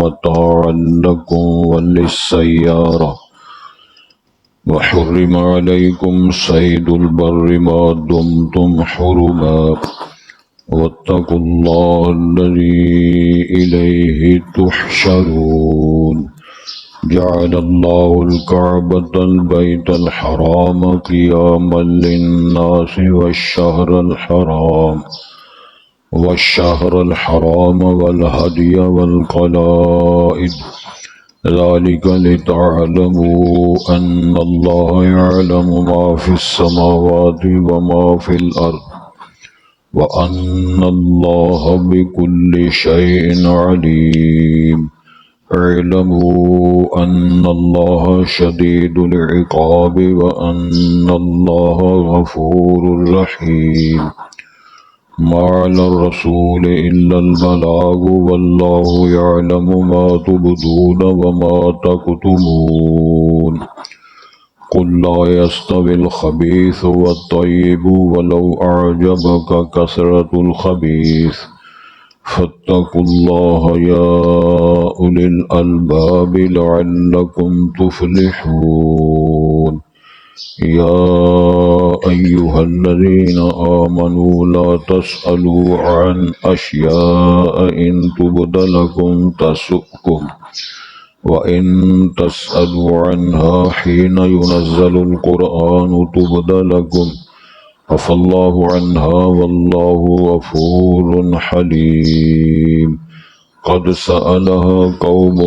متاعا لكم وللسيارة وحرم عليكم صيد البر ما دمتم حرما واتقوا الله الذي إليه تحشرون جعل الله الكعبة البيت الحرام قياما للناس والشهر الحرام والهدي والقلائد ذلك لتعلموا أن الله يعلم ما في السماوات وما في الأرض وأن الله بكل شيء عليم اعلموا أن الله شديد العقاب وأن الله غفور رحيم ما على الرسول إلا البلاغ والله يعلم ما تبدون وما تكتمون قل لا يستوي الخبيث والطيب ولو أعجبك كثرة الخبيث فاتقوا الله يا أولي الألباب لعلكم تفلحون يا أيها الذين آمنوا لا تسألوا عن أشياء إن تبد لكم تسؤكم وإن تسألوا عنها حين ينزل القرآن تبد لكم عفى الله عنها والله غفور حليم قد سألها قوم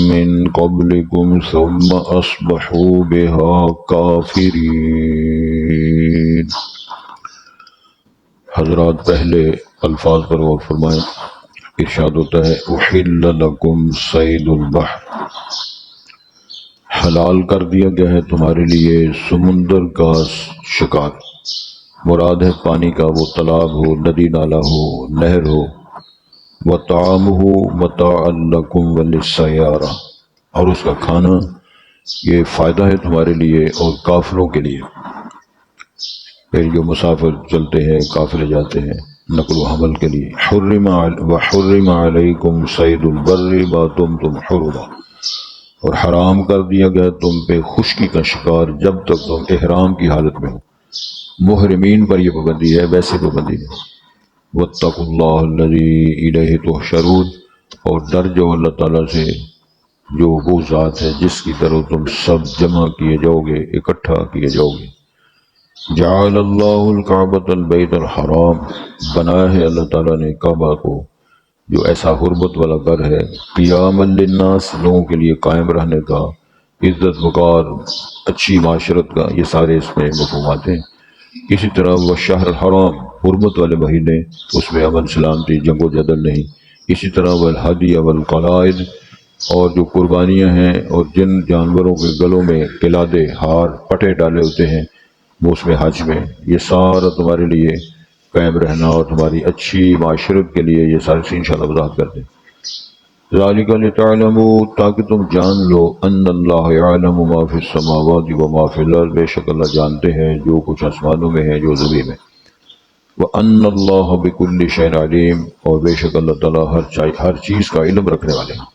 من قبلكم ثم أصبحوا بها كافرين. حضرات پہلے الفاظ پر غور فرمائیں. ارشاد ہوتا ہے احل لکم صید البحر، حلال کر دیا گیا ہے تمہارے لیے سمندر کا شکار. مراد ہے پانی کا، وہ تالاب ہو، ندی نالا ہو، نہر ہو. وطعامہ متاعا لکم وللسیارہ، اور اس کا کھانا یہ فائدہ ہے تمہارے لیے اور کافلوں کے لیے. پھر جو مسافر چلتے ہیں، قافلے جاتے ہیں نقل و حمل کے لیے. وحرم علیکم صید البر ما دمتم حرما، اور حرام کر دیا گیا تم پہ خشکی کا شکار جب تک تم احرام کی حالت میں ہو. محرمین پر یہ پابندی ہے، ویسے پابندی نہیں. واتقوا اللہ الذی الیہ تحشرون، اور ڈر جو اللہ تعالیٰ سے جو وہ ذات ہے جس کی طرف تم سب جمع کیے جاؤ گے، اکٹھا کیے جاؤ گے. جعل اللہ الکعبۃ البیت الحرام، بنایا ہے اللہ تعالیٰ نے کعبہ کو جو ایسا حرمت والا گھر ہے، قیاما للناس، لوگوں کے لیے قائم رہنے کا، عزت وقار، اچھی معاشرت کا، یہ سارے اس میں مفہومات ہیں. اسی طرح وہ شہر الحرام، حرمت والے مہینے، اس میں امن سلامتی، جنگ و جدل نہیں. اسی طرح والہدی والقلائد، اور جو قربانیاں ہیں اور جن جانوروں کے گلوں میں قلادے، ہار، پٹے ڈالے ہوتے ہیں وہ اس میں حج میں، یہ سارا تمہارے لیے قائم رہنا اور تمہاری اچھی معاشرت کے لیے یہ ساری چیزیں انشاءاللہ وضاحت کر دیں. ذالک لتعلموا، تاکہ تم جان لو، ان اللہ یعلم ما فی السماوات و ما فی الارض، بے شک اللہ جانتے ہیں جو کچھ آسمانوں میں ہے جو زمین میں. وان اللہ بکل شیء علیم، اور بے شک اللہ تعالیٰ ہر چیز کا علم رکھنے والے ہیں.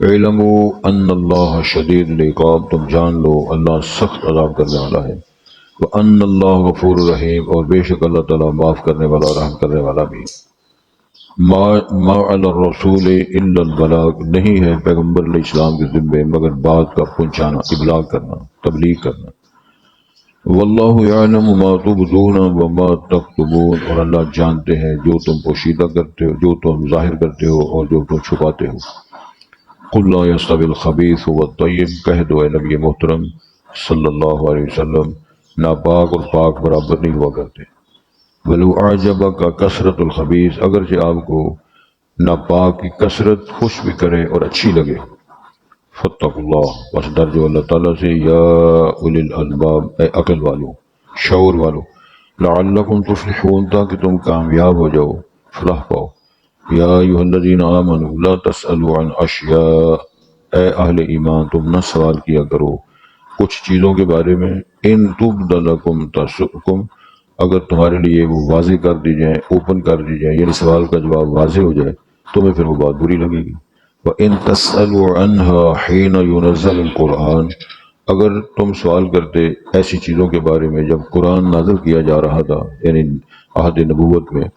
اعلموا ان اللہ شدید العقاب، تم جان لو اللہ سخت عذاب کرنے والا ہے. وان اللہ غفور رحیم، اور بے شک اللہ تعالیٰ معاف کرنے والا اور رحم کرنے والا بھی. ما علی الرسول الا البلاغ، نہیں ہے پیغمبر علیہ السلام کے ذمے مگر بات کا پہنچانا، ابلاغ کرنا، تبلیغ کرنا. واللہ یعلم ما تبدون وما تکتمون، اور اللہ جانتے ہیں جو تم پوشیدہ کرتے ہو، جو تم ظاہر کرتے ہو اور جو تم چھپاتے ہو. قل لا یستوی الخبیث والطیب، کہہ دو اے نبی محترم صلی اللہ علیہ وسلم، ناپاک اور پاک برابر نہیں ہوا کرتے. وَلَوْ أَعْجَبَكَ كَثْرَةُ الْخَبِيثِ، اگرچہ آپ کو ناپاک کی کثرت خوش بھی کرے اور اچھی لگے. فَاتَّقُوا اللَّهَ، بس ڈر جو اللہ تعالیٰ سے، یا اولی الالباب، اے عقل والو، شعور والو. لَعَلَّكُمْ تُفْلِحُونَ، تاکہ تم کامیاب ہو جاؤ، فلاح پاؤ. یا ایھا الذین آمنوا لا تسألوا عن اشیاء، اے اہل ایمان تم نہ سوال کیا کرو کچھ چیزوں کے بارے میں. ان تبد لکم تسؤکم، اگر تمہارے لیے وہ واضح کر دی جائیں، اوپن کر دی جائیں، یعنی سوال کا جواب واضح ہو جائے، تمہیں پھر وہ بات بری لگے گی. وَإِن تَسْأَلُوا عَنْهَا حِينَ يُنَزَّلُ الْقُرْآنُ، اگر تم سوال کرتے ایسی چیزوں کے بارے میں جب قرآن نازل کیا جا رہا تھا، یعنی عہد نبوت میں،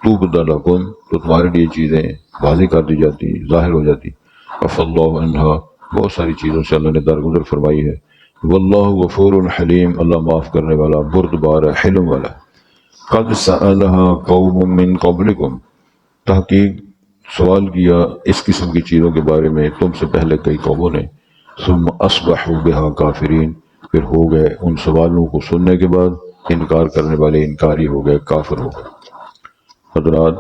تُبْدَ لَكُمْ، تو تمہارے لیے چیزیں واضح کر دی جاتی، ظاہر ہو جاتی. عَفَا اللَّهُ عَنْهَا، بہت ساری چیزوں سے اللہ نے درگزر فرمائی ہے. واللہ غفور حلیم، اللہ معاف کرنے والا، بردبار ہے، حلم والا. قد سألها قوم من قبلکم، تحقیق سوال کیا اس قسم کی چیزوں کے بارے میں تم سے پہلے کئی قوموں نے. ثم اصبحوا بها کافرین، پھر ہو گئے ان سوالوں کو سننے کے بعد انکار کرنے والے انکاری ہو گئے، کافر ہو گئے. حضرات،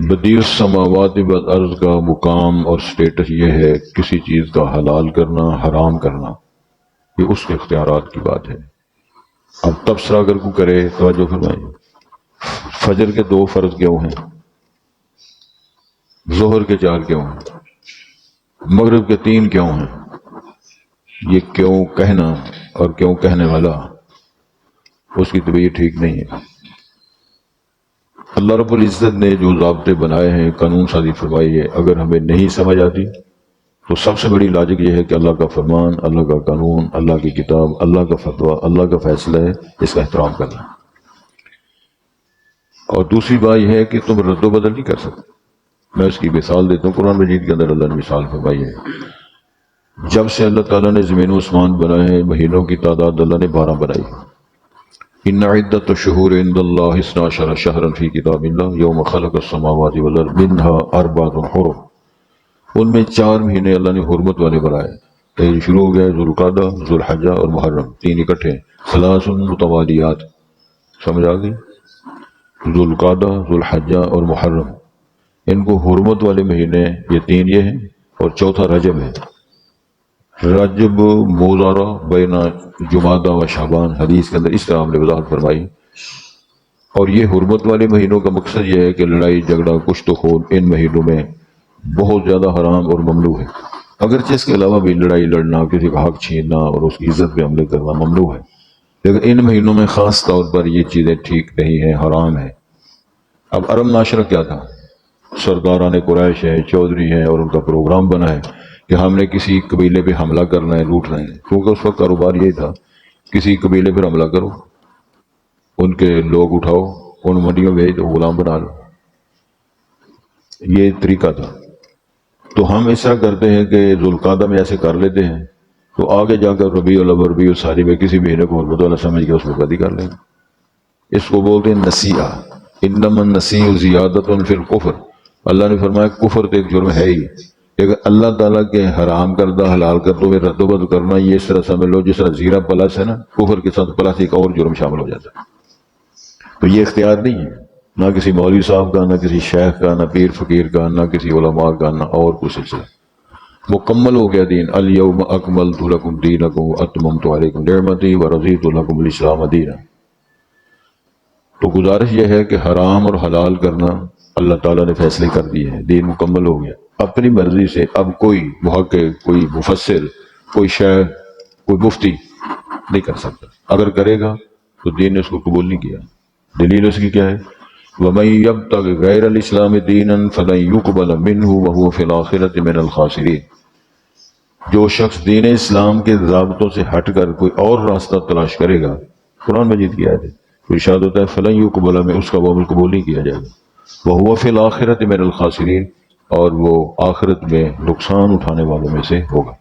بدیع السماوات والارض کا مقام اور سٹیٹس یہ ہے کسی چیز کا حلال کرنا، حرام کرنا، یہ اس کے اختیارات کی بات ہے. اب تبصرہ اگر کو کرے، توجہ فرمائیں، فجر کے 2 فرض کیوں ہیں، ظہر کے 4 کیوں ہیں، مغرب کے 3 کیوں ہیں، یہ کیوں کہنا اور کیوں کہنے والا اس کی طبیعت ٹھیک نہیں ہے. اللہ رب العزت نے جو ضابطے بنائے ہیں، قانون سازی فرمائی ہے، اگر ہمیں نہیں سمجھ آتی تو سب سے بڑی لاجک یہ ہے کہ اللہ کا فرمان، اللہ کا قانون، اللہ کی کتاب، اللہ کا فتویٰ، اللہ کا فیصلہ ہے، اس کا احترام کرنا. اور دوسری بات یہ ہے کہ تم رد و بدل نہیں کر سکتے. میں اس کی مثال دیتا ہوں، قرآن مجید کے اندر اللہ نے مثال فرمائی ہے. جب سے اللہ تعالیٰ نے زمین و آسمان بنائے ہیں، مہینوں کی تعداد اللہ نے 12 بنائی. ان عدت الشہور عند اللہ 12 شہرا فی کتاب اللہ یوم خلق السماوات والارض منها 4 حرم، ان میں 4 مہینے اللہ نے حرمت والے بنائے. یہ شروع ہو گیا ذوالقعدہ، ذوالحجہ اور محرم، 3 اکٹھے، 3 متوالیات. سمجھ آ گئی؟ ذوالقعدہ، ذوالحجہ اور محرم، ان کو حرمت والے مہینے یہ 3 یہ ہیں، اور چوتھا رجب ہے. رجب موزارہ بین جمادہ و شعبان، حدیث کے اندر اس طرح ہم نے وضاحت فرمائی. اور یہ حرمت والے مہینوں کا مقصد یہ ہے کہ لڑائی جھگڑا، کشت و خون ان مہینوں میں بہت زیادہ حرام اور ممنوع ہے. اگرچہ اس کے علاوہ بھی لڑائی لڑنا، کسی کا حق چھیننا اور اس کی عزت پہ حملے کرنا ممنوع ہے، لیکن ان مہینوں میں خاص طور پر یہ چیزیں ٹھیک نہیں ہیں، حرام ہیں. اب عرب معاشرہ کیا تھا؟ سرداران قریش ہے، چودھری ہیں، اور ان کا پروگرام بنا ہے کہ ہم نے کسی قبیلے پہ حملہ کرنا ہے، لوٹ رہے ہیں. کیونکہ اس وقت کاروبار یہی تھا، کسی قبیلے پر حملہ کرو، ان کے لوگ اٹھاؤ، ان منڈیوں بھیج دو، غلام بنا لو. یہ طریقہ تھا. تو ہم اس طرح کرتے ہیں کہ ذوالقعدہ میں ایسے کر لیتے ہیں، تو آگے جا کر ربیع الاول، ربیع الثانی میں کسی مہینے کو حرمت والا سمجھ کے اس میں قدی کر لیں گے. اس کو بولتے ہیں نسیئہ. انما النسیء زیادۃ فی الکفر، اللہ نے فرمایا کفر تو ایک جرم ہے ہی، لیکن اللہ تعالیٰ کے حرام کردہ حلال کردوں میں رد و بدل کرنا، یہ اس طرح سمجھ لو جس طرح زیرہ پلس ہے نا، کفر کے ساتھ پلس ایک اور جرم شامل ہو جاتا ہے. تو یہ اختیار نہیں ہے، نہ کسی مولوی صاحب کا، نہ کسی شیخ کا، نہ پیر فقیر کا، نہ کسی علماء کا، نہ اور کوئی سلسلہ. مکمل ہو گیا دین. الیوم اکملت لکم دینکم واتممت علیکم نعمتی ورضیت لکم الاسلام دینا. تو گزارش یہ ہے کہ حرام اور حلال کرنا اللہ تعالیٰ نے فیصلے کر دیے ہیں، دین مکمل ہو گیا. اپنی مرضی سے اب کوئی محقق، کوئی مفسر، کوئی شیخ، کوئی مفتی نہیں کر سکتا. اگر کرے گا تو دین نے اس کو قبول نہیں کیا. دلیل اس کی کیا ہے؟ وَمَن يَبْتَغِ غَيْرَ الْإِسْلَامِ دِينًا فَلَن يُقْبَلَ مِنْهُ وَهُوَ فِي الْآخِرَةِ مِنَ الْخَاسِرِينَ. جو شخص دین اسلام کے ضابطوں سے ہٹ کر کوئی اور راستہ تلاش کرے گا، قرآن مجید کی آیت ہے، تو ارشاد ہوتا ہے فَلَن يُقْبَلَ میں اس کا وہ عمل قبول نہیں کیا جائے گا. وَهُوَ فِي الْآخِرَةِ مِنَ الْخَاسِرِينَ، اور وہ آخرت میں نقصان اٹھانے والوں میں سے ہوگا.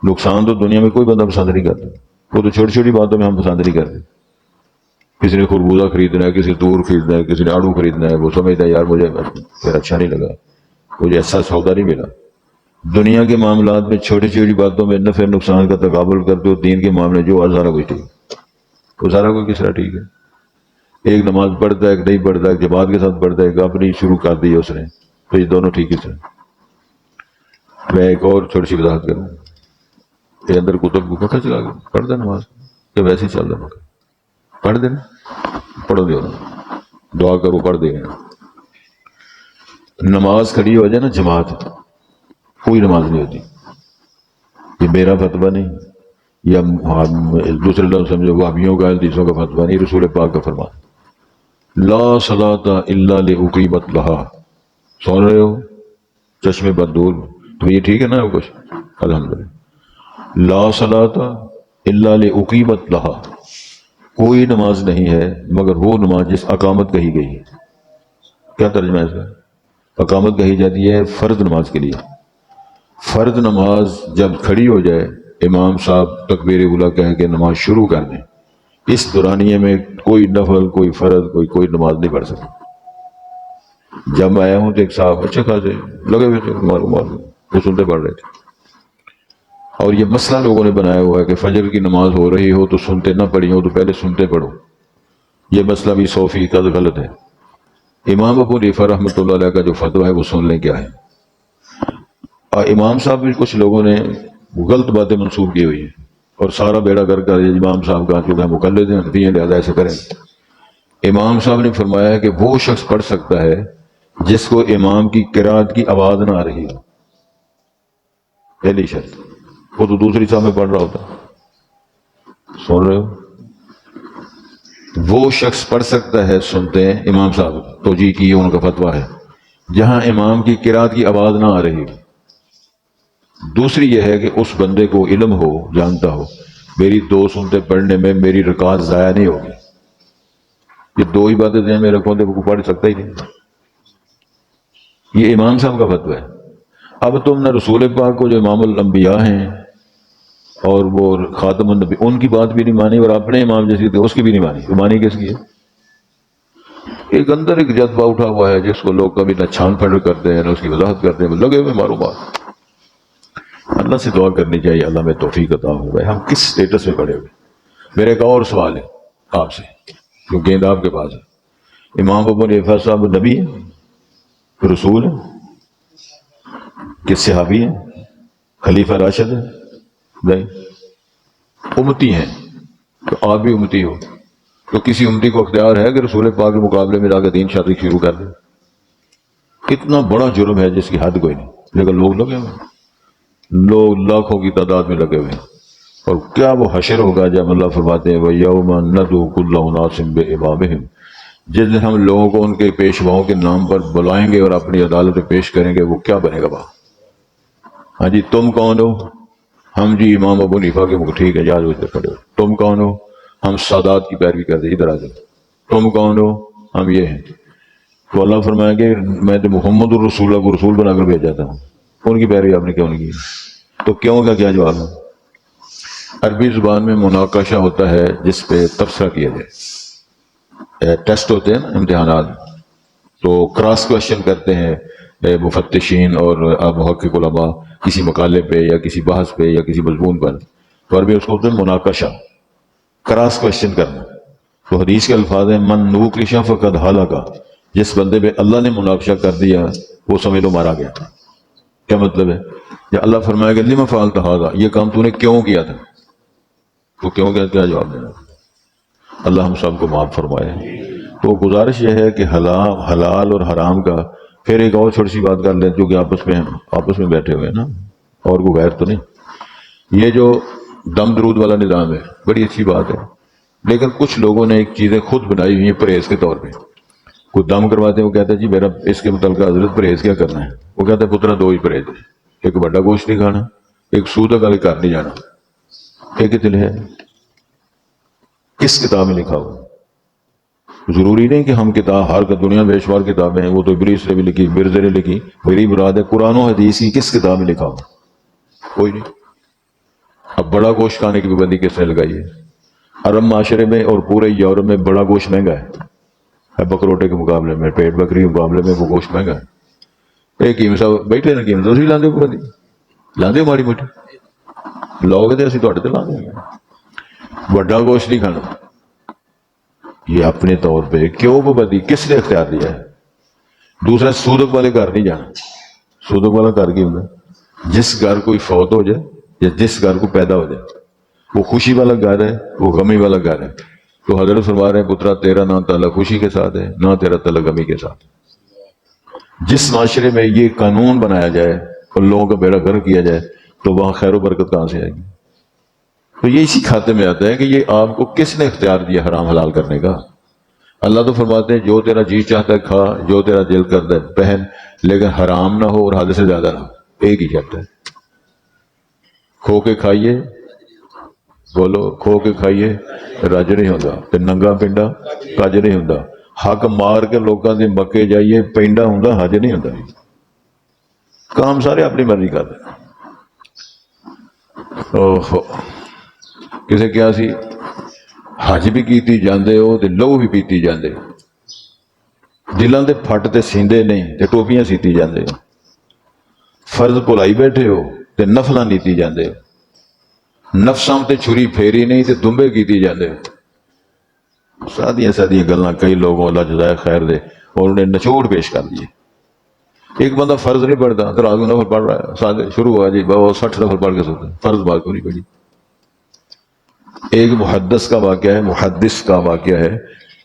نقصان تو دنیا میں کوئی بندہ پسند نہیں کرتا، وہ تو چھوٹی چھوٹی باتوں میں ہم پسند نہیں کرتے. کسی نے خربوزہ خریدنا ہے، کسی نے تور خریدنا ہے، کسی نے آڑو خریدنا ہے، وہ سمجھتا ہے یار مجھے پھر اچھا نہیں لگا، مجھے ایسا سودا نہیں ملا. دنیا کے معاملات میں چھوٹی چھوٹی باتوں میں نفع نقصان کا تقابل کرتے ہو، دین کے معاملے جو سارا کچھ ٹھیک، وہ سارا کچھ کس طرح ٹھیک ہے. ایک نماز پڑھتا ہے، ایک نہیں پڑھتا ہے، ایک جماعت کے ساتھ پڑھتا ہے، ایک اپنی شروع کر دی ہے اس نے، تو یہ دونوں ٹھیک ہے. میں ایک اور چھوٹی سی وضاحت کروں. یہ اندر کتب کو پکا چلا گیا، پڑھ دے نماز، کہ ویسے ہی چل رہا پڑھ دینا، پڑھو گے دعا کرو، پڑھ دے گا. نماز کھڑی ہو جائے نا جماعت، کوئی نماز نہیں ہوتی. یہ میرا فتویٰ نہیں، یا دوسرے لوگ سمجھو وہابیوں کا، حدیثوں کا فتویٰ نہیں، رسول پاک کا فرمان. لا صلاۃ الا لأقیمت لہا، سن رہے ہو چشمے بدور تو یہ ٹھیک ہے نا کچھ الحمدللہ لا صلاۃ الا لأقیمت لہا کوئی نماز نہیں ہے مگر وہ نماز جس اقامت کہی گئی ہے کیا ترجمہ ہے اس کا اقامت کہی جاتی ہے فرض نماز کے لیے فرض نماز جب کھڑی ہو جائے امام صاحب تکبیر اولیٰ کہہ کے نماز شروع کر دیں اس دورانیے میں کوئی نفل کوئی فرض کوئی نماز نہیں پڑھ سکتا جب میں آیا ہوں تو ایک صاحب اچھے خاصے لگے ہوئے تھے وہ سنتے پڑھ رہے تھے اور یہ مسئلہ لوگوں نے بنایا ہوا ہے کہ فجر کی نماز ہو رہی ہو تو سنتے نہ پڑھی ہو تو پہلے سنتے پڑھو یہ مسئلہ بھی 100% غلط ہے امام ابو حنیفہ رحمۃ اللہ علیہ کا جو فتویٰ ہے وہ سن لیں کیا ہے امام صاحب بھی کچھ لوگوں نے غلط باتیں منسوخ کی ہوئی ہیں اور سارا بیڑا کر کر امام صاحب کا چونکہ مقلد ہیں حنفی ہیں لہذا ایسے کریں امام صاحب نے فرمایا کہ وہ شخص پڑھ سکتا ہے جس کو امام کی قرات کی آواز نہ آ رہی ہو پہلی شرط وہ تو دوسری صاحب میں پڑھ رہا ہوتا سن رہے ہو وہ شخص پڑھ سکتا ہے سنتے ہیں امام صاحب توجیہ کی ان کا فتویٰ ہے جہاں امام کی قرات کی آواز نہ آ رہی ہو دوسری یہ ہے کہ اس بندے کو علم ہو جانتا ہو میری دو سنتے پڑھنے میں میری رکعت ضائع نہیں ہوگی یہ دو ہی باتیں ذہن میں رکھو تو پڑھ سکتا ہی نہیں یہ امام صاحب کا فتویٰ ہے اب تم نہ رسول پاک کو جو امام الانبیاء ہیں اور وہ خاتم النبی ان کی بات بھی نہیں مانی اور اپنے امام جیسی تھے اس کی بھی نہیں مانی تو مانی کس کی ہے ایک اندر ایک جذبہ اٹھا ہوا ہے جس کو لوگ کبھی نہ چھان پھڑ کرتے ہیں نہ اس کی وضاحت کرتے ہیں لگے ہوئے مارو بات اللہ سے دعا کرنی چاہیے اللہ میں توفیق عطا ہو بھائی ہم کس سٹیٹس میں پڑے ہوئے میرا ایک اور سوال ہے آپ سے جو گیند آپ کے پاس ہے امام ابو حنیفہ صاحب نبی ہے رسول ہے کہ صحابی ہیں خلیفہ راشد ہے نہیں امتی ہیں تو آپ بھی امتی ہو تو کسی امتی کو اختیار ہے کہ رسول پاک کے مقابلے میں جا کے دین شادی شروع کر دیں اتنا بڑا جرم ہے جس کی حد کوئی نہیں لیکن لوگ لگے ہوئے لوگ لاکھوں کی تعداد میں لگے ہوئے اور کیا وہ حشر ہوگا جب اللہ فرماتے ہیں وَيَوْمَ نَدْعُو كُلَّ أُنَاسٍ بِإِمَامِهِمْ جس دن ہم لوگوں کو ان کے پیشواؤں کے نام پر بلائیں گے اور اپنی عدالت میں پیش کریں گے وہ کیا بنے گا ہاں جی تم کون ہو ہم جی امام ابو حنیفہ کے ٹھیک ہے یاد ادھر کھڑے ہو تم کون ہو ہم سادات کی پیروی کرتے ادھر آ جاؤ تم کون ہو ہم یہ ہیں تو اللہ فرمائیں گے میں تو محمد الرسول اللہ کو رسول بنا کر بھیج جاتا ہوں ان کی پیروی آپ نے کیوں نہیں کی تو کیوں کا کیا جواب ہے عربی زبان میں مناقشہ ہوتا ہے جس پہ تبصرہ کیا جائے ٹیسٹ ہوتے ہیں امتحانات تو کراس کوشچن کرتے ہیں مفتشین اور محقق علماء کسی مقالے پہ یا کسی بحث پہ یا کسی مضمون پر تو عربی اس کو ہوتا ہے مناقشہ کراس کوشچن کرنا تو حدیث کے الفاظ ہیں من نوقش فقد ہلاک جس بندے پہ اللہ نے مناقشہ کر دیا وہ سمجھ لو مارا گیا کیا مطلب ہے یا اللہ فرمائے گا لما فعلت ھذا یہ کام تو نے کیوں کیا تھا تو کیوں کیا جواب دینا اللہ ہم سب کو معاف فرمائے تو گزارش یہ ہے کہ حلال اور حرام کا پھر ایک اور چھوٹی سی بات کر لیں جو کہ آپس میں بیٹھے ہوئے ہیں نا اور کوئی غیر تو نہیں یہ جو دم درود والا نظام ہے بڑی اچھی بات ہے لیکن کچھ لوگوں نے ایک چیزیں خود بنائی ہوئی ہیں پرہیز کے طور پہ کوئی دم کرواتے ہیں وہ کہتا ہے جی میرا اس کے متعلق حضرت پرہیز کیا کرنا ہے وہ کہتا ہے پترا دو ہی پرہیز ہے ایک بڑا گوشت نہیں کھانا ایک سود کا گھر نہیں جانا ایک ہی دل ہے کس کتاب میں لکھا ہوا ضروری نہیں کہ ہم کتاب ہر کا دنیا میں شمار کتابیں ہیں وہ تو ابلیس نے بھی لکھی مرزا نے لکھی میری مراد ہے قرآن و حدیث کی کس کتاب میں لکھا ہوا کوئی نہیں اب بڑا گوشت کھانے کی پابندی کس نے لگائی ہے عرب معاشرے میں اور پورے یورپ میں بڑا گوشت مہنگا ہے بکروٹے کے مقابلے میں پیٹ بکری کے مقابلے میں وہ گوشت مہنگا ہے ایک قیمت صاحب بیٹھے نا قیمت اسی لاندے پابندی لاندے ماڑی موٹی لوگ تو اسی تھوڑے تے لاندے بڑا گوشت نہیں کھانا یہ اپنے طور پہ کیوں پابندی کس نے اختیار دیا ہے دوسرا سودک والے گھر نہیں جانا سودک والا گھر کی ہوگا جس گھر کوئی فوت ہو جائے یا جس گھر کو پیدا ہو جائے وہ خوشی والا گھر ہے وہ غمی والا گھر ہے تو حضرت فرما رہے ہیں پترا تیرا نہ تعلق خوشی کے ساتھ ہے نہ تیرا تعلق غمی کے ساتھ جس معاشرے میں یہ قانون بنایا جائے اور لوگوں کا بیڑا گرک کیا جائے تو وہاں خیر و برکت کہاں سے آئے گی تو یہ اسی کھاتے میں آتا ہے کہ یہ آپ کو کس نے اختیار دیا حرام حلال کرنے کا اللہ تو فرماتے ہیں جو تیرا جی چاہتا ہے کھا جو تیرا دل کرتا ہے پہن لیکن حرام نہ ہو اور حد سے زیادہ نہ ہو، ایک ہی شرط ہے۔ کھو کے کھائیے، بولو کھو کے کھائیے رج نہیں ہوتا، تے ننگا پنڈا کج نہیں ہوتا۔ حق مار کے لوگوں کے مکے جائیے پینڈا ہوتا، حج نہیں ہوتا۔ کام سارے اپنی مرضی کر رہے۔ اوہو، کسے کیا سی حج بھی کیتی جاندے ہو تے لہو بھی پیتی جاندے ہو، دلاں دے پھٹ تے سیندے نہیں تے ٹوپیاں سیتی جاندے ہو، فرض بھلائی بیٹھے ہو تے نفلاں نیتی جاندے ہو، نفساں تے چھری پھیری نہیں تے دمبے کیتی جاندے ہو۔ سادیاں سادیاں گلاں کئی لوگوں اللہ جزائے خیر دے اور انہیں نچوڑ پیش کر دیے۔ ایک بندہ فرض نہیں پڑھتا تو رات کو نفل پڑھ رہا ہے، سادے شروع ہوا جی وہ 60 نفل پڑھ کے سوتا ہے، فرض بات کو نہیں پڑھی۔ ایک محدث کا واقعہ ہے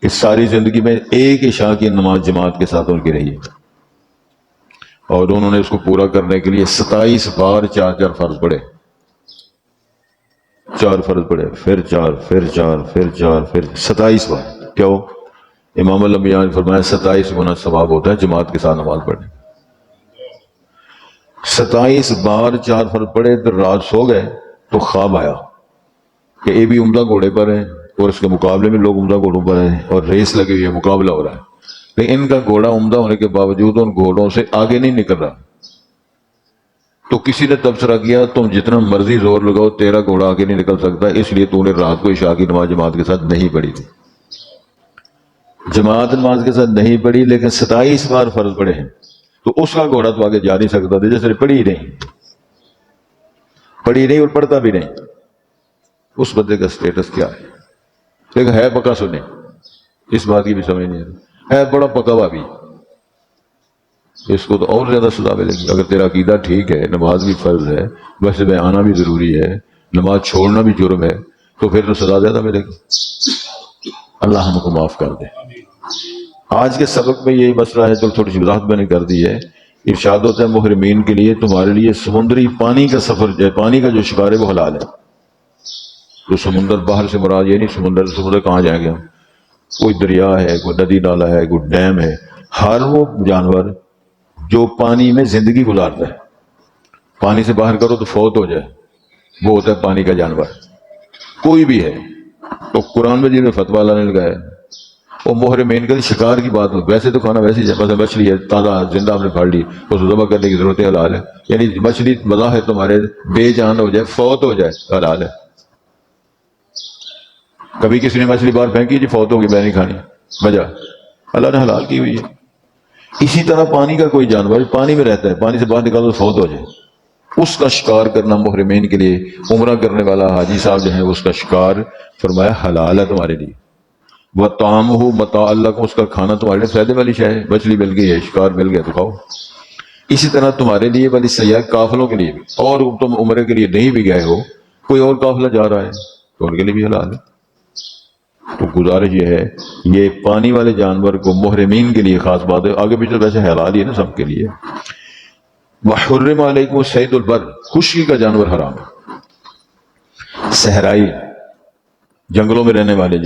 کہ ساری زندگی میں ایک عشاء کی نماز جماعت کے ساتھ ان کی رہی ہے، اور انہوں نے اس کو پورا کرنے کے لیے 27 بار 4 فرض پڑھے، 4 فرض پڑھے، پھر 4 پھر 4 پھر 4 پھر 27 بار۔ کیا ہو؟ امام الانبیاء نے فرمایا 27 گنا ثواب ہوتا ہے جماعت کے ساتھ نماز پڑھنے۔ 27 بار 4 فرض پڑھے، تو رات سو گئے تو خواب آیا کہ یہ بھی عمدہ گھوڑے پر ہیں اور اس کے مقابلے میں لوگ عمدہ گھوڑوں پر ہیں اور ریس لگی ہوئی ہے، مقابلہ ہو رہا ہے، لیکن ان کا گھوڑا عمدہ ہونے کے باوجود ان گھوڑوں سے آگے نہیں نکل رہا۔ تو کسی نے تبصرہ کیا تم جتنا مرضی زور لگاؤ تیرا گھوڑا آگے نہیں نکل سکتا، اس لیے تو نے رات کو عشاء کی نماز جماعت کے ساتھ نہیں پڑھی تھی۔ جماعت نماز کے ساتھ نہیں پڑھی لیکن 27 بار فرض پڑے ہیں، تو اس کا گھوڑا تو آگے جا نہیں سکتا تھا جیسے پڑھی نہیں اور پڑھتا بھی نہیں۔ اس بندے کا سٹیٹس کیا ہے؟ لیکن ہے پکا سنے، اس بات کی بھی سمجھ نہیں ہے بڑا پکا ہوا بھی، اس کو تو اور زیادہ سزا ملے گی۔ اگر تیرا عقیدہ ٹھیک ہے، نماز بھی فرض ہے، ویسے میں آنا بھی ضروری ہے، نماز چھوڑنا بھی جرم ہے، تو پھر تو سزا زیادہ ملے گی۔ اللہ ہم کو معاف کر دے۔ آج کے سبق میں یہی مسئلہ ہے جو تھوڑی سی وضاحت میں نے کر دی ہے۔ ارشاد ہوتا ہے محرمین کے لیے تمہارے لیے سمندری پانی کا سفر، پانی کا جو شکار ہے وہ حلال ہے۔ جو سمندر باہر سے مراد یہ نہیں سمندر کہاں جائیں گے ہم، کوئی دریا ہے، کوئی ندی نالا ہے، کوئی ڈیم ہے، ہر وہ جانور جو پانی میں زندگی گزارتا ہے، پانی سے باہر کرو تو فوت ہو جائے، وہ ہوتا ہے پانی کا جانور، کوئی بھی ہے۔ تو قرآن مجید میں فتویٰ اللہ نے لگایا ہے۔ اور محرمین کا شکار کی بات ہو، ویسے تو کھانا ویسے ہی ہے، مثلا مچھلی ہے تازہ زندہ آپ نے پکڑ لی، اس کو ذبح کرنے کی ضرورت ہے، حلال ہے۔ یعنی مچھلی بظاہر تمہارے بے جان ہو جائے، فوت ہو جائے، حلال ہے۔ کبھی کسی نے مچھلی باہر پھینکی جی فوت ہوگی میں نہیں کھانی، وجہ اللہ نے حلال کی ہوئی ہے۔ اسی طرح پانی کا کوئی جانور پانی میں رہتا ہے، پانی سے باہر نکالو تو فوت ہو جائے، اس کا شکار کرنا محرمین کے لیے، عمرہ کرنے والا حاجی صاحب جو ہے اس کا شکار فرمایا حلال ہے تمہارے لیے۔ وَطَعَامُهُ مَتَاعًا لَكُمْ، اس کا کھانا تمہارے لیے فائدے والی شے ہے، مچھلی مل گئی ہے، شکار مل گیا تو کھاؤ۔ اسی طرح تمہارے لیے والی سیاح قافلوں کے لیے بھی، اور تم عمرے کے لیے نہیں بھی گئے ہو، کوئی اور قافلہ جا رہا ہے تو ان کے لیے بھی حلال ہے۔ تو گزارش یہ ہے، یہ پانی والے جانور کو محرمین کے لیے خاص بات ہے، آگے پیچھے ویسے حلال ہی ہے نا سب کے لیے۔ وَحُرِّمَ عَلَيْكُمُ الصَّيْدُ الْبَرُّ، خشکی کا جانور حرام ہے۔ صحرائی جنگلوں میں رہنے والے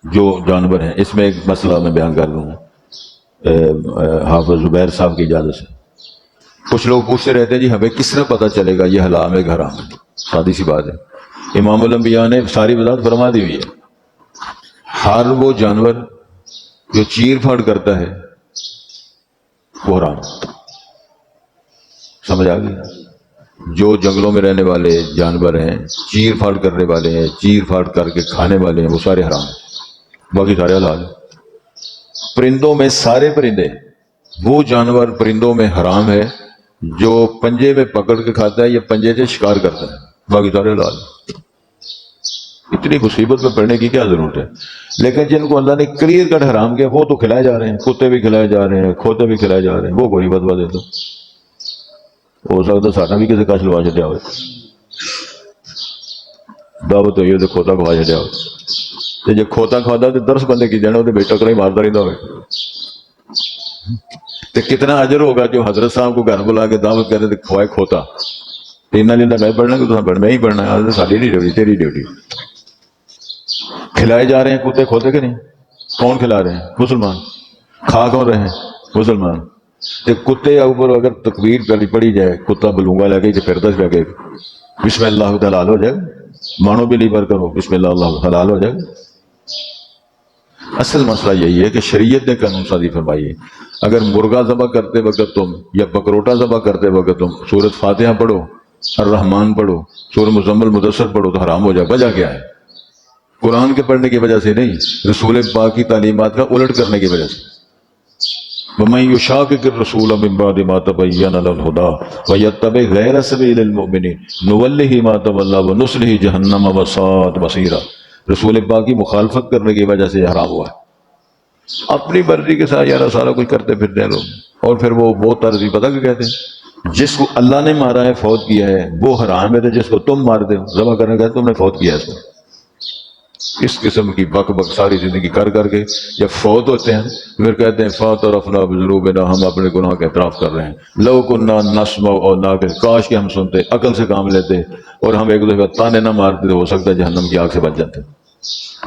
جو جانور ہیں، اس میں ایک مسئلہ میں بیان کر دوں حافظ زبیر صاحب کی اجازت سے۔ کچھ لوگ پوچھتے رہتے ہیں جی ہمیں کس طرح پتہ چلے گا یہ حلال ہے کہ حرام ہے؟ سادی سی بات ہے، امام الانبیاء نے ساری وضاحت فرما دی ہوئی ہے۔ ہر وہ جانور جو چیر پھاڑ کرتا ہے وہ حرام، سمجھ آ گئی؟ جو جنگلوں میں رہنے والے جانور ہیں، چیر پھاڑ کرنے والے ہیں، چیر پھاڑ کر کے کھانے والے ہیں، وہ سارے حرام ہیں، باقی سارے حلال ہیں۔ پرندوں میں سارے پرندے، وہ جانور پرندوں میں حرام ہے جو پنجے میں پکڑ کے کھاتا ہے یا پنجے سے شکار کرتا ہے، باقی سارے حلال ہیں۔ اتنی مصیبت میں پڑنے کی کیا ضرورت ہے؟ لیکن جن کو اللہ نے کلیئر کٹ حرام کیا وہ تو کھلائے جا رہے ہیں، کتے بھی کھلائے جا رہے ہیں، کھوتے بھی کھلائے جا رہے ہیں، وہ کوئی فتوا دیتا ہو سکتا ساڈا بھی کسی کچھ لوا چڑیا ہوئے، دعوت ہوئی تو کھوتا کھوا چڑیا ہو، جی کھوتا کھواتا تو 10 بندے کی جانا وہ بیٹا کرائی مارتا رہتا ہوئے، تو کتنا اجر ہوگا جو حضرت صاحب کو گھر بلا کے دعوت کرے تو کھوائے کھوتا، تین لینا میں پڑھنا کہ میں ہی پڑھنا ہے، ساری نہیں ڈیوٹی تیری ڈیوٹی۔ کھلائے جا رہے ہیں کتے کھوتے کہ نہیں؟ کون کھلا رہے ہیں؟ مسلمان۔ کھا کون رہے ہیں؟ مسلمان۔ تے کتے اوپر اگر تکبیر پڑھی جائے، کتا بلونگا لے کے پھرتا پہ کہ بسم اللہ تو حلال ہو جائے، مانو بھی لیبر کرو بسم اللہ اللہ حلال ہو جائے۔ اصل مسئلہ یہی ہے کہ شریعت نے قانون سازی فرمائی ہے۔ اگر مرغا ذبح کرتے وقت تم یا بکروٹا ذبح کرتے وقت تم سورۃ فاتحہ پڑھو، الرحمن پڑھو، سورۃ مزمل مدثر پڑھو تو حرام ہو جائے۔ وجہ کیا ہے؟ قرآن کے پڑھنے کی وجہ سے نہیں، رسول پاک کی تعلیمات کا الٹ کرنے کی وجہ سے۔ وَمَن يُشَاقِقِ الرَّسُولَ مِن بَعْدِ مَا تَبَيَّنَ لَهُ الْهُدَىٰ وَيَتَّبِعْ غَيْرَ سَبِيلِ الْمُؤْمِنِينَ نُوَلِّهِ مَا تَوَلَّىٰ وَنُصْلِهِ جَهَنَّمَ وَسَاءَتْ مَصِيرًا۔ رسول پاک کی مخالفت کرنے کی وجہ سے یہ حرام ہوا ہے۔ اپنی مرضی کے ساتھ یار سارا کچھ کرتے پھرتے ہیں لوگ، اور پھر وہ بہت طرزی پتہ کیا کہتے ہیں، جس کو اللہ نے مارا ہے فوت کیا ہے وہ حرام ہے، تو جس کو تم مار دے ذبح کرنے کا تم نے فوت کیا ہے اس کو۔ اس قسم کی بک بک ساری زندگی کر کر کے جب فوت ہوتے ہیں پھر کہتے ہیں فاعترفنا بذنوبنا، ہم اپنے گناہ کا اعتراف کر رہے ہیں۔ لو کنا نسمع اور ناقل، کاش کہ ہم سنتے، عقل سے کام لیتے اور ہم ایک دوسرے کو تانے نہ مارتے تو ہو سکتا ہے جہنم کی آگ سے بچ جاتے۔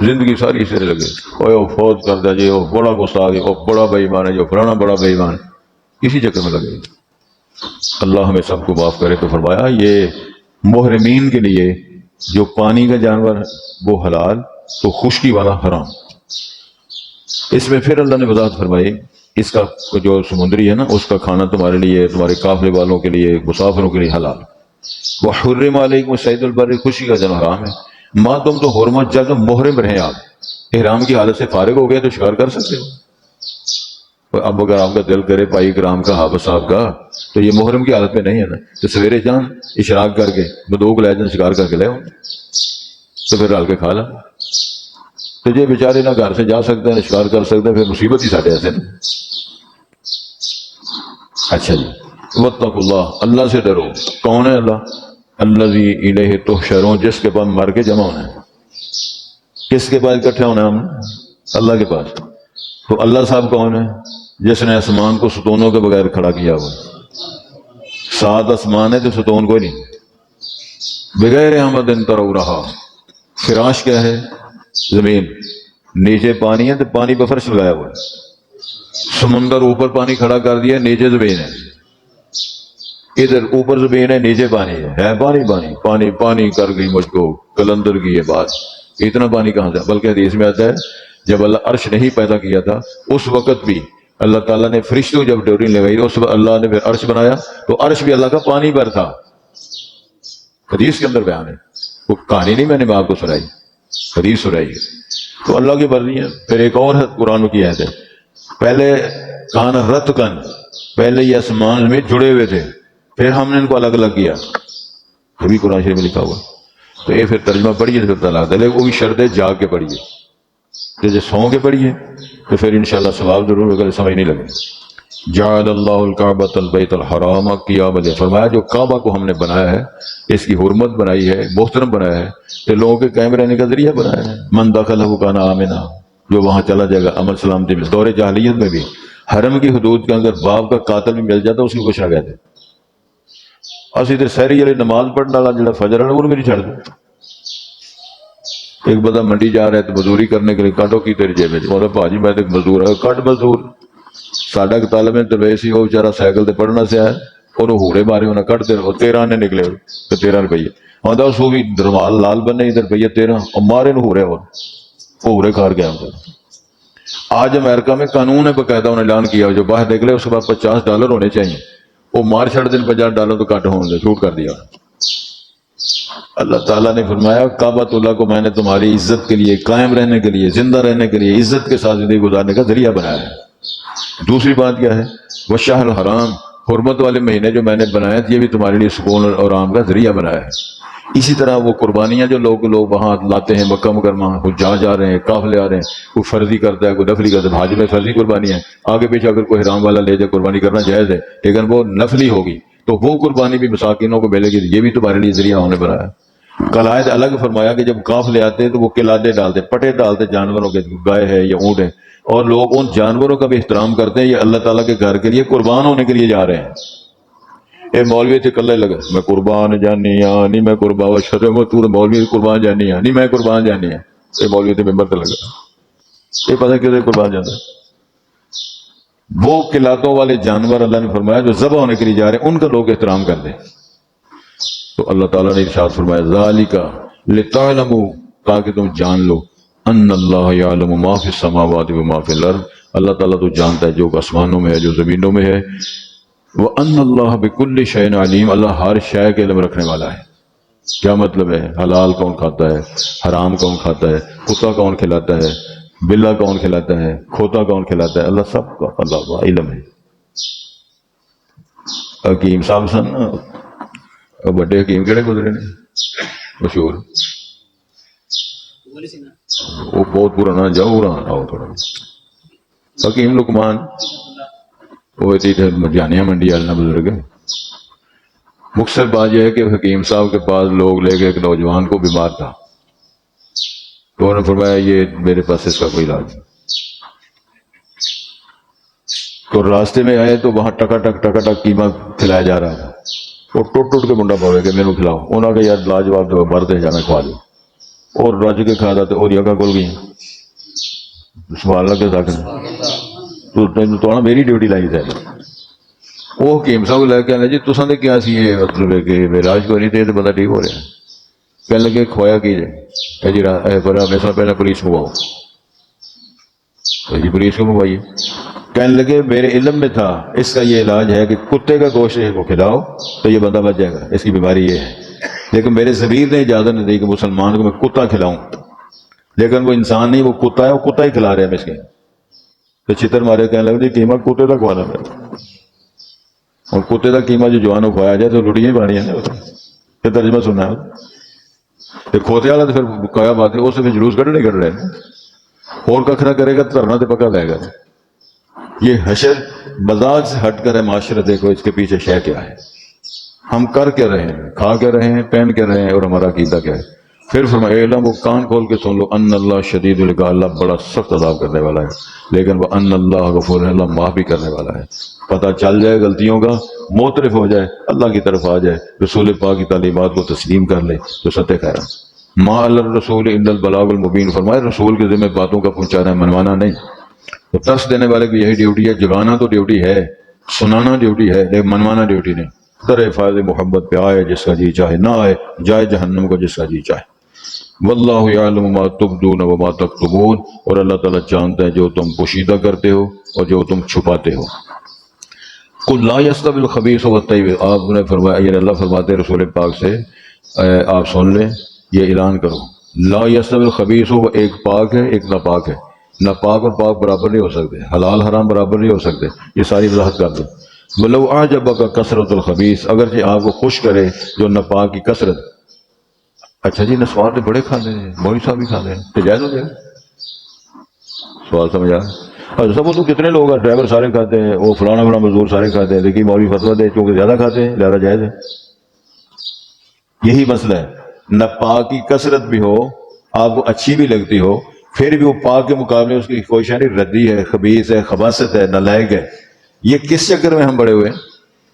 زندگی ساری اسے لگے اوے وہ فوت کر دیا جی، وہ بڑا گستاخ ہے، وہ بڑا بے ایمان ہے، جو فلانا بڑا بے ایمان ہے، اسی چکر میں لگے۔ اللہ ہمیں سب کو معاف کرے۔ تو فرمایا یہ محرمین کے لیے جو پانی کا جانور ہے وہ حلال، تو خشکی والا حرام۔ اس میں پھر اللہ نے وضاحت فرمائی اس کا جو سمندری ہے نا اس کا کھانا تمہارے لیے، تمہارے قافلے والوں کے لیے، مسافروں کے لیے حلال۔ وحرم علیکم صید البر، خوشی کا جانور حرام ہے۔ ماں تم تو حرمت جب محرم رہے، آپ احرام کی حالت سے فارغ ہو گئے تو شکار کر سکتے ہو۔ اب اگر آپ کا دل کرے پائی کرام کا، حافظ صاحب کا، تو یہ محرم کی حالت میں نہیں ہے نا، تو سویرے جان اشراق کر کے بدوق لے جان شکار کر کے لے آؤ، تو پھر ڈال کے کھا لا۔ تو یہ بیچارے نہ گھر سے جا سکتے ہیں نہ شکار کر سکتے ہیں، پھر مصیبت ہی ساٹھے ایسے نا۔ اچھا جی، واتقوا اللہ، اللہ سے ڈرو۔ کون ہے اللہ؟ الذی الیہ تحشرون، جس کے پاس مر کے جمع ہونا ہے۔ کس کے پاس اکٹھا ہونا ہے ہم نے؟ اللہ کے پاس۔ تو اللہ صاحب کون ہے؟ جس نے آسمان کو ستونوں کے بغیر کھڑا کیا ہوا۔ 7 آسمان ہے تو ستون کوئی نہیں۔ بغیر احمد ترونہا، فراش کیا ہے؟ زمین، نیچے پانی ہے تو پانی پہ فرش لگایا ہوا ہے۔ سمندر اوپر پانی کھڑا کر دیا، نیچے زمین ہے، ادھر اوپر زمین ہے نیچے پانی ہے پانی پانی پانی پانی کر گئی مجھ کو کلندر کی یہ بات۔ اتنا پانی کہاں سے؟ بلکہ حدیث میں آتا ہے جب اللہ عرش نہیں پیدا کیا تھا اس وقت بھی اللہ تعالیٰ نے فرشتوں جب ڈوری لگائی اس وقت اللہ نے پھر عرش بنایا تو عرش بھی اللہ کا پانی پر تھا۔ حدیث کے اندر بیان ہے، وہ کہانی نہیں میں نے آپ کو سنائی، حدیث سنائی۔ تو اللہ کی مرضی ہے۔ پھر ایک اور قرآن کی آیت ہے، پہلے کان رتقن، پہلے یہ آسمان میں جڑے ہوئے تھے، پھر ہم نے ان کو الگ الگ کیا، یہ بھی قرآن شریف میں لکھا ہوا۔ تو یہ پھر ترجمہ پڑھیے تو پھر پتہ لگتا ہے، لیکن وہ بھی شرط ہے جاگ کے پڑھیے، جیسے سو کے پڑھیے تو پھر انشاءاللہ ثواب ضرور ہوگا، سمجھ نہیں لگے۔ جعل اللہ الکعبۃ البیت الحرام قیاما، فرمایا جو کعبہ کو ہم نے بنایا ہے، اس کی حرمت بنائی ہے، محترم بنایا ہے، تو لوگوں کے قائم رہنے کا ذریعہ بنایا ہے۔ من دخلہ کان آمنا، جو وہاں چلا جائے گا امن سلامتی میں۔ دور جاہلیت میں بھی حرم کی حدود کے اندر باپ کا قاتل بھی مل جاتا اس کی کچھ نہ کہتے، اسی تے سحری والی نماز پڑھنے والا جڑا فجر ہے وہ بھی نہیں چھڑ دے۔ ایک بندہ منڈی جا رہا ہے تو مزدوری کرنے کے لیے، کاٹو کی تیری جیب میں، وہ بھاجی میں تو مزدور ہے، کٹ مزدور۔ ساڈا ایک طالب علم درویش سی، وہ بیچارہ سائیکل تے پڑھنا سے آیا، انہوں ہوڑے مارے انہیں کٹ دے، 13 نے نکلے تو 13 روپیے آتا، اس کو بھی درمال لال بننے ادھر روپیہ 13 اور مارے نو ہورے، وہ ہورے کھار گیا۔ آج امریکہ میں قانون ہے باقاعدہ، انہوں نے اعلان کیا جو باہر نکلے اس کے بعد $50 ہونے چاہیے، وہ مار چھڑ دیں $50 تو کٹ ہوں گے، چھوٹ کر دیا۔ اللہ تعالیٰ نے فرمایا کعبۃ اللہ کو میں نے تمہاری عزت کے لیے، قائم رہنے کے لیے، زندہ رہنے کے لیے، عزت کے ساتھ زندگی گزارنے کا ذریعہ بنایا ہے۔ دوسری بات کیا ہے؟ وہ شہر الحرام، حرمت والے مہینے جو میں نے بنایا تھے، یہ بھی تمہارے لیے سکون اور آرام کا ذریعہ بنایا ہے۔ اسی طرح وہ قربانیاں جو لوگ وہاں لاتے ہیں مکہ مکرمہ، کوئی جا رہے ہیں، قافلے آ رہے ہیں، کوئی فرضی کرتا ہے، کوئی نفلی کرتا ہے۔ حج میں فرضی قربانی ہے، آگے پیچھے اگر کوئی حرام والا لے جائے قربانی کرنا جائز ہے، لیکن وہ نفلی ہوگی تو وہ قربانی بھی مساکینوں کو ملے گی، یہ بھی تمہارے لیے ذریعہ ہونے بنا ہے۔ قلائد الگ فرمایا کہ جب قافلے آتے ہیں تو وہ قلادے ڈالتے، پٹے ڈالتے جانوروں کے، گائے ہے یا اونٹ ہے، اور لوگ ان جانوروں کا بھی احترام کرتے ہیں، یہ اللہ تعالیٰ کے گھر کے لیے قربان ہونے کے لیے جا رہے ہیں۔ اے مولوی تھے کلے لگا میں قربان جانی ہاں، نہیں میں قربان شرم تو مولوی قربان جانی ہاں، نہیں میں قربان جانی ہاں۔ اے مولوی تھے ممبر تے لگا، یہ پتہ کدھر قربان جاتا ہے۔ وہ قلعتوں والے جانور اللہ نے فرمایا جو ذبح ہونے کے لیے جا رہے ہیں ان کا لوگ احترام کر دیں. تو اللہ تعالیٰ نے ارشاد فرمایا ذالک لتعلموا، تاکہ تم جان لو، ان اللہ یعلم ما فی السماوات و ما فی الارض، اللہ تعالیٰ تو جانتا ہے جو آسمانوں میں ہے جو زمینوں میں ہے. وان اللہ بکل شیء علیم، اللہ ہر شے کے علم رکھنے والا ہے. کیا مطلب ہے؟ حلال کون کھاتا ہے، حرام کون کھاتا ہے، کتا کون کھلاتا ہے، بلا کون کھلاتا ہے، کھوتا کون کھلاتا ہے، اللہ سب کا اللہ کا علم ہے. حکیم صاحب سن بڑے حکیم کہڑے گزرے نے مشہور، وہ بہت پرانا جاؤ رہا آؤ تھوڑا حکیم لقمان، وہ جانیہ منڈی والے بزرگ ہے. مقصد بات یہ ہے کہ حکیم صاحب کے پاس لوگ لے گئے ایک نوجوان کو بیمار تھا، تو انہوں نے فرمایا یہ میرے پاس اس کا کوئی علاج نہیں. تو راستے میں آئے تو وہاں ٹکا ٹک قیمہ کھلایا جا رہا تھا. وہ ٹوٹ کے منڈا پڑے کہ میرے کھلاؤ. انہوں نے کہا یار لاجواب تو مرتے جانا کھوا دو، اور رج کے کھا تھا اور یگا کھل گئی سوال لگ کے ساکن تو میری ڈیوٹی لائی تھی. وہ حکیم صاحب لے کے آنے جی تساں نے کیا سی یہ مطلب ہے کہ علاج کو نہیں تھے تو بندہ ٹھیک ہو رہا ہے. کہنے لگے کھوایا کیجیے جی ہمیشہ پہلے پولیس منگواؤ. جی پولیس کو منگوائیے. کہنے لگے میرے علم میں تھا اس کا یہ علاج ہے کہ کتے کا گوشت کو کھلاؤ تو یہ بندہ بچ جائے گا، اس کی بیماری یہ ہے. لیکن میرے ضمیر نے اجازت نہیں دی کہ مسلمان کو میں کتا کھلاؤں، لیکن وہ انسان نہیں، وہ کتا ہے، وہ کتا ہی کھلا رہے ہیں مسکین. تو چتر مارے کہنے لگے جی قیمہ کتے تک کھوانا ہے، اور کتے کا قیمہ جو جوانوں کھوایا جائے تو لڑیاں ہی پانی ہے نا. یہ ترجمہ سننا ہے. کھوتے والا تو پھر کیا بات ہے، اس سے جلوس کٹ رہے ہیں، اور ککھرا کرے گا تو دھرنا تو پکا لے گا. یہ حشر مزاج سے ہٹ کر ہے معاشرہ، دیکھو اس کے پیچھے شے کیا ہے، ہم کر کے رہے ہیں، کھا کے رہے ہیں، پہن کے رہے ہیں، اور ہمارا عقیدہ کیا ہے. پھر فرمایا علم، وہ کان کھول کے سن لو، ان اللہ شدید العقاب، اللہ بڑا سخت عذاب کرنے والا ہے، لیکن وہ ان اللہ غفور، اللہ معاف بھی کرنے والا ہے. پتہ چل جائے غلطیوں کا، معترف ہو جائے، اللہ کی طرف آ جائے، رسول پاک کی تعلیمات کو تسلیم کر لے تو ستہ خیر. ما علی الرسول الا البلاغ المبین، فرمایا رسول کے ذمہ باتوں کا پہنچانا ہے، منوانا نہیں. تو درس دینے والے کی یہی ڈیوٹی ہے، جگانا تو ڈیوٹی ہے، سنانا ڈیوٹی ہے، لیکن منوانا ڈیوٹی نہیں. در فائض محبت پہ آئے جس کا جی چاہے، نہ آئے جائے جہنم کو جس کا جی چاہے. واللہ یعلم ما تبدون وما تکتمون، اور اللہ تعالیٰ جانتا ہے جو تم پوشیدہ کرتے ہو اور جو تم چھپاتے ہو. قل لا یستوی الخبیث والطیب، آپ نے فرمایا، یہ اللہ فرماتے ہیں رسول پاک سے، آپ سن لیں، یہ اعلان کرو، لا یستوی الخبیث، وہ ایک پاک ہے ایک ناپاک ہے. ناپاک اور پاک برابر نہیں ہو سکتے، حلال حرام برابر نہیں ہو سکتے، یہ ساری وضاحت کر دو. ولو اعجبک کثرت الخبیث، اگرچہ آپ کو خوش کرے جو ناپاک کی کثرت. اچھا جی نسوار تو بڑے کھاتے ہیں، مولوی صاحب بھی کھاتے ہیں، تو جائز ہو جائے؟ سوال سمجھ آ اور سب وہ تو کتنے لوگ ہیں، ڈرائیور سارے کھاتے ہیں، وہ فلانا مزدور سارے کھاتے ہیں، لیکن مولوی فتویٰ دے چونکہ زیادہ کھاتے ہیں لہذا جائز ہے. یہی مسئلہ ہے، ناپاک کی کثرت بھی ہو، آپ کو اچھی بھی لگتی ہو، پھر بھی وہ پاک کے مقابلے اس کی کوئی شے ردی ہے، خبیث ہے، خباثت ہے، نالائق ہے. یہ کس چکر میں ہم بڑے ہوئے؟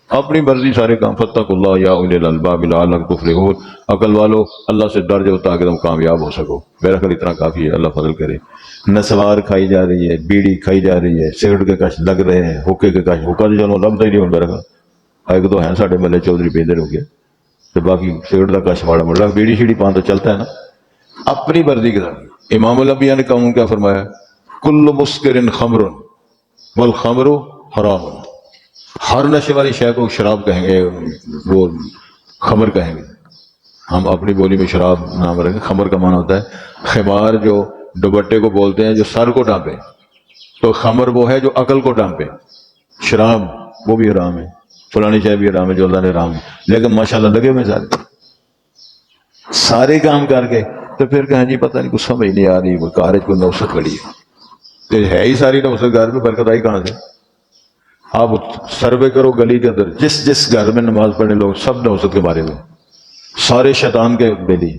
اپنی مرضی سارے کام. فاتقوا اللہ یا اولی الالباب لعلکم تفلحون، عقل والو اللہ سے ڈر جاؤ تاکہ تم کامیاب ہو سکو. میرا خیال اتنا کافی ہے، اللہ فضل کرے. نسوار کھائی جا رہی ہے، بیڑی کھائی جا رہی ہے، سگریٹ کے کش لگ رہے ہیں، حکے کے کش، حکا تو چلو لبتا ہی نہیں. میرا خیال ایک دو ہیں ساڈے محلے چودھری پیندر ہو گئے، تو باقی سگریٹ کا کش ماڑا مڑا، بیڑی شیڑی پان تو چلتا ہے نا اپنی مرضی کے ساتھ. امام الانبیاء نے کیا فرمایا؟ کل مسکر خمر والخمر حرام، ہر نشے والی شے کو شراب کہیں گے، وہ خمر کہیں گے. ہم اپنی بولی میں شراب نام رکھیں. خمر کا معنی ہوتا ہے خمار، جو دوپٹے کو بولتے ہیں جو سر کو ڈانپے، تو خمر وہ ہے جو عقل کو ڈانپے. شراب وہ بھی حرام ہے، فلانی شے بھی حرام ہے جو اللہ نے حرام ہے. لیکن ماشاءاللہ لگے ہوئے سارے کام کر کے تو پھر کہیں جی پتہ نہیں کچھ سمجھ نہیں آ رہی، وہ کارج کو نوسط کھڑی ہے. تو ہے ہی ساری نوسط گھر میں، برکت آئی کہاں سے؟ آپ سروے کرو گلی کے اندر، جس گھر میں نماز پڑھنے لوگ سب نوسط کے بارے میں، سارے شیطان کے بیلی،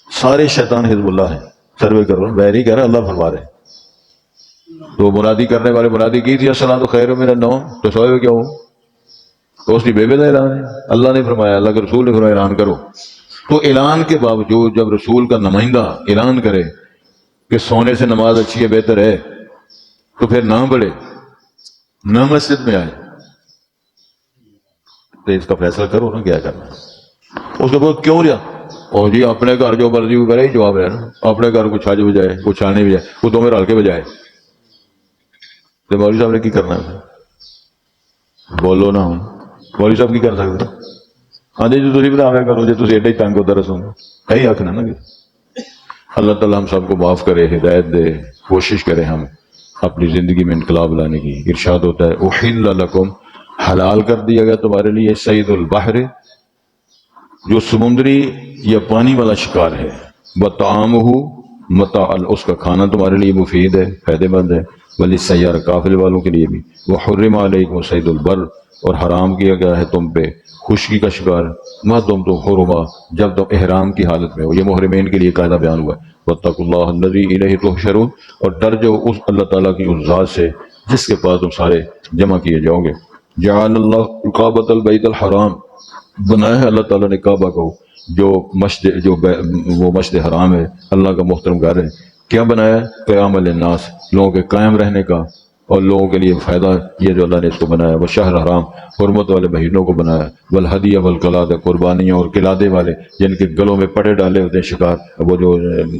سارے شیطان حزب اللہ ہیں. سروے کرو، میں نہیں کہہ رہا، اللہ فرما رہے ہیں. تو منادی کرنے والے منادی کی تھی الصلاۃ خیر من النوم، تو سوئے ہوئے کیا ہو؟ تو اس کی بے بے اعلان ہے. اللہ نے فرمایا، اللہ کے رسول نے فرمایا اعلان کرو. تو اعلان کے باوجود جب رسول کا نمائندہ اعلان کرے کہ سونے سے نماز اچھی ہے، بہتر ہے، تو پھر نہ پڑھے، نہ مسجد میں آئے تو اس کا فیصلہ کرو نا کیا کرنا. اس کے بعد کیوں رہا اور جی اپنے گھر جو مرضی وہ کرے ہی جواب ہے نا. اپنے گھر کو چھاج بجائے کو چھانے بجائے وہ دو میں رل کے بجائے تو مولوی صاحب نے کی کرنا ہے؟ بولو نا ہوں مولوی صاحب کی کر سکتے ہاں جی تھی بتا کرو جی تھی ایڈا ہی تنگ ہوتا رسو یہی آخنا نا. اللہ تعالیٰ ہم سب کو معاف کرے ہدایت دے. کوشش کریں ہم اپنی زندگی میں انقلاب لانے کی. ارشاد ہوتا ہے احل لکم حلال کر دیا گیا تمہارے لیے صید البحر جو سمندری یا پانی والا شکار ہے. وطعامہ متاع اس کا کھانا تمہارے لیے مفید ہے فائدہ مند ہے. وللسیارہ قافلے والوں کے لیے بھی. وحرم علیکم صید البر اور حرام کیا گیا ہے تم پہ خشکی کا شکار ما تم حرما جب تم احرام کی حالت میں ہو. یہ محرمین کے لیے قاعدہ بیان ہوا ہے. واتقوا اللہ الذی الیہ تحشرون اور ڈر جو اس اللہ تعالیٰ کی اس ذات سے جس کے پاس تم سارے جمع کیے جاؤ گے. جعل اللہ کعبۃ البیت الحرام بنایا ہے اللہ تعالیٰ نے کعبہ کو جو مسجد وہ مسجد حرام ہے اللہ کا محترم گھر ہے. کیا بنایا ہے؟ قیام للناس لوگوں کے قائم رہنے کا اور لوگوں کے لیے فائدہ یہ جو اللہ نے اس کو بنایا. وہ شہر حرام حرمت والے مہینوں کو بنایا. والہدی والقلاد قربانیاں اور قلادے والے جن کے گلوں میں پٹے ڈالے ہوتے ہیں شکار وہ جو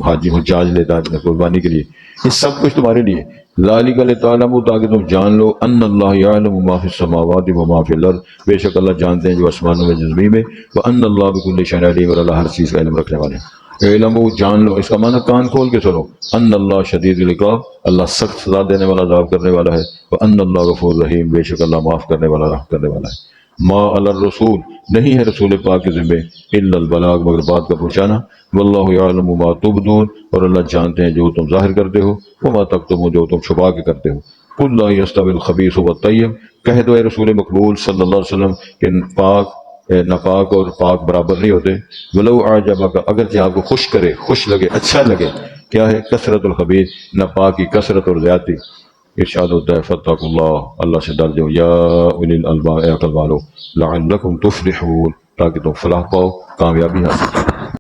حاجی حجاج لیتا ہے قربانی کے لیے. یہ سب کچھ تمہارے لیے. ذالک لتعلموا تاکہ تم جان لو ان اللہ یعلم ما فی السماوات و ما فی الارض بے شک اللہ جانتے ہیں جو آسمانوں میں زمین میں. وان اللہ بکل شیء علیم اور اللہ ہر چیز کا علم رکھنے والے ہیں. علمو جان لو اس کا معنی کان کھول کے سنو. ان اللہ شدید العقاب اللہ سخت سزا دینے والا عذاب کرنے والا ہے. وان اللہ غفور رحیم بے شک اللہ معاف کرنے والا رحم کرنے والا ہے. ما علی الرسول نہیں ہے رسول پاک کے ذمہ الا البلاغ مگر بات کا پہنچانا. واللہ یعلم ما تبدون اور اللہ جانتے ہیں جو تم ظاہر کرتے ہو وما تکتمون جو تم چھپا کے کرتے ہو. قل لا یستوی الخبیث والطیب کہہ دو اے رسول مقبول صلی اللہ علیہ وسلم کہ ناپاک اور پاک برابر نہیں ہوتے. ولو اعجبک اگرچہ آپ کو خوش کرے خوش لگے اچھا لگے کیا ہے کثرت الخبیث ناپاک کی کثرت اور زیادتی. ارشاد ہوتا ہے فاتقوا اللہ اللہ سے ڈر جاؤ یا اولی الالباب اے عقل والو لعلکم تفلحون تاکہ تم فلاح پاؤ کامیابی حاصل کرو.